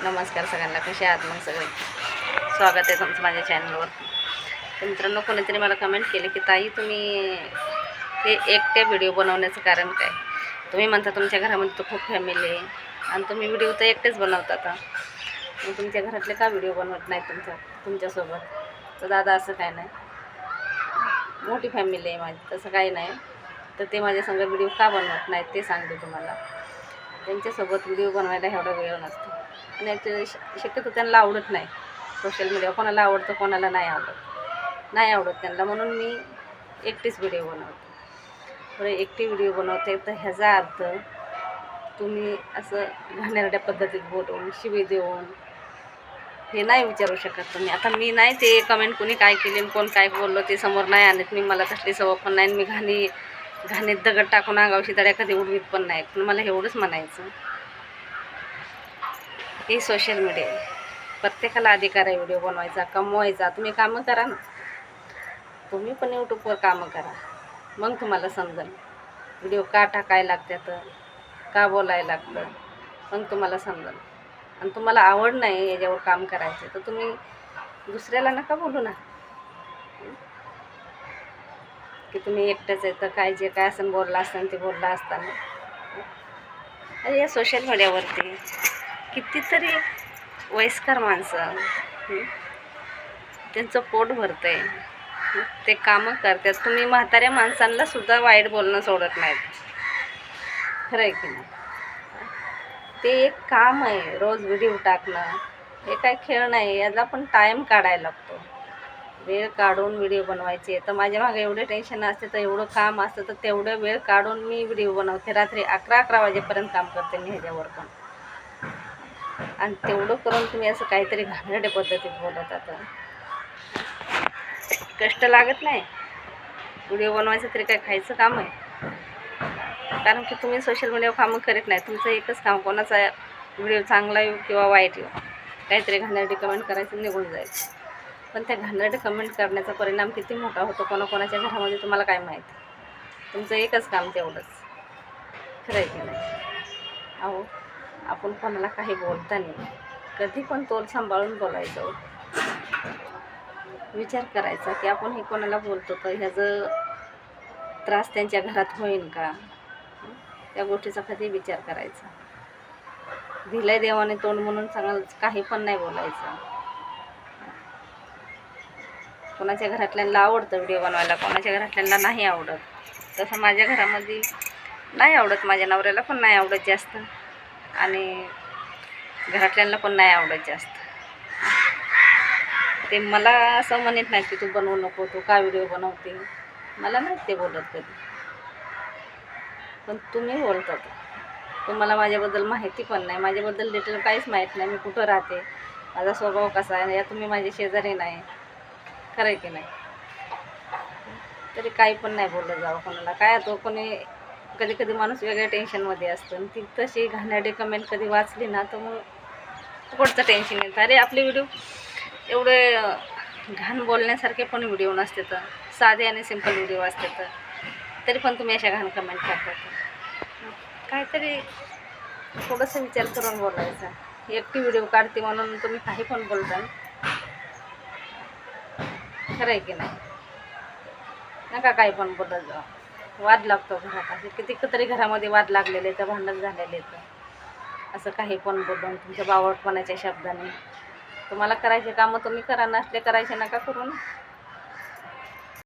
नमस्कार सगळ्यांना, कसे आहात मग सगळे. स्वागत आहे तुमचं माझ्या चॅनलवर. तर मित्रांनो, कोणीतरी मला कमेंट केले की ताई तुम्ही ते एकटे व्हिडिओ बनवण्याचं कारण काय. तुम्ही म्हणता तुमच्या घरामध्ये तर खूप फॅमिली आहे आणि तुम्ही व्हिडिओ तर एकटेच बनवता. मग तुमच्या घरातले का व्हिडिओ बनवत नाही तुमच्यासोबत. तर दादा असं काय नाही, मोठी फॅमिली आहे माझी, तसं काही नाही. तर ते माझ्या संग व्हिडिओ का बनवत नाहीत ते सांगते तुम्हाला. त्यांच्यासोबत व्हिडिओ बनवायला एवढा वेळ नसतो आणि ॲक्च्युली शक्यतो त्यांना आवडत नाही सोशल मीडिया. कोणाला आवडतं, कोणाला नाही आवडत त्यांना. म्हणून मी एकटीच व्हिडिओ बनवते. बरं, एकटी व्हिडिओ बनवते तर ह्याचा अर्थ तुम्ही असं घाणेरड्या पद्धतीत बोलून, शिवी देऊन हे नाही विचारू शकत तुम्ही. आता मी नाही ते कमेंट कोणी काय केली आणि कोण काय बोललो ते समोर नाही आणत मी. मला तसली सवय पण नाही. मी घाणीत दगड टाकून अंगावशी तड्या कधी उडवीत पण नाही. पण मला एवढंच म्हणायचं, ही सोशल मीडिया आहे. प्रत्येकाला अधिकार आहे व्हिडिओ बनवायचा, कमवायचा. तुम्ही कामं करा ना, तुम्ही पण यूट्यूबवर कामं करा. मग तुम्हाला समजेल व्हिडिओ का टाकायला लागतात, का बोलायला लागतं. मग तुम्हाला समजेल. आणि तुम्हाला आवड नाही याच्यावर काम करायचं तर तुम्ही दुसऱ्याला नका बोलू ना की तुम्ही एकटंच आहे तर काय जे काय असं बोलला असताना ते बोलला असताना. अरे या सोशल मीडियावरती कितीतरी वयस्कर माणसं त्यांचं पोट भरतं आहे, ते कामं करतात. तुम्ही म्हाताऱ्या माणसांना सुद्धा वाईट बोलणं सोडत नाहीत. खरं आहे की नाही. ते एक काम आहे, रोज व्हिडिओ टाकणं. हे काय खेळ नाही, याला पण टाईम काढायला लागतो. वेळ काढून व्हिडिओ बनवायचे. तर माझ्या मागे एवढे टेन्शन असते, तर एवढं काम असतं, तर तेवढं वेळ काढून मी व्हिडिओ बनवते. रात्री 11 वाजेपर्यंत काम करते मी ह्याच्यावर पण. आणि तेवढं करून तुम्ही असं काहीतरी घाणेरड्या पद्धतीत बोलत आता. कष्ट लागत नाही व्हिडिओ बनवायचं तरी काय खायचं काम आहे. कारण की तुम्ही सोशल मीडियावर कामं करत नाही. तुमचं एकच काम, कोणाचा व्हिडिओ चांगला येऊ किंवा वाईट येऊ, काहीतरी घाणेरडी कमेंट करायचं, निघून जायचं. पण त्या घाणेरडी कमेंट करण्याचा परिणाम किती मोठा होतो कोणाकोणाच्या घरामध्ये तुम्हाला काय माहिती. तुमचं एकच काम तेवढंच. खरं आहे की नाही. अहो, आपण कोणाला काही बोलताना कधी पण तोल सांभाळून बोलायचं. विचार करायचा की आपण हे कोणाला बोलतो तर ह्याचं त्रास त्यांच्या घरात होईल का, त्या गोष्टीचा कधी विचार करायचा. दिलंय देवाने तोंड म्हणून काही पण नाही बोलायचं. कोणाच्या घरातल्यांना आवडतं व्हिडिओ बनवायला, कोणाच्या घरातल्यांना नाही आवडत. तसं माझ्या घरामध्ये नाही आवडत, माझ्या नवऱ्याला पण नाही आवडत जास्त आणि घरातल्यांना पण नाही आवडत जास्त. ते मला असं म्हणत नाही की तू बनवू नको, तू का व्हिडिओ बनवते. मला नाही ते बोलत कधी. पण तुम्ही बोलतात. तुम्हाला माझ्याबद्दल माहिती पण नाही, माझ्याबद्दल डिटेल काहीच माहीत नाही. मी कुठं राहते, माझा स्वभाव कसा आहे, या तुम्ही माझे शेजारी नाही. खरं आहे की नाही. तरी काही पण नाही बोललं जावं कोणाला. काय तो कोणी कधी कधी माणूस वेगळ्या टेन्शनमध्ये असतो आणि ती तशी घाणेरडी कमेंट कधी वाचली ना तर मग पुढचं टेन्शन येतं. अरे आपले व्हिडिओ एवढे घाण बोलण्यासारखे पण व्हिडिओ नसते, तर साधे आणि सिंपल व्हिडिओ असते, तर तरी पण तुम्ही अशा घाण कमेंट करतात. काहीतरी थोडंसं विचार करून बोलायचा. एकटी व्हिडिओ काढते म्हणून तुम्ही काही पण बोलता. खरं आहे की नाही. नका काही पण बोलत जाऊ. वाद लागतो घरात. असे कितीतरी घरामध्ये वाद लागलेले तर भांडण झालेले तर असं काही पण बोलून तुमच्या बावळटपणाच्या शब्दाने. तुम्हाला करायचे कामं तुम्ही करा, नसले करायचे नका करू ना.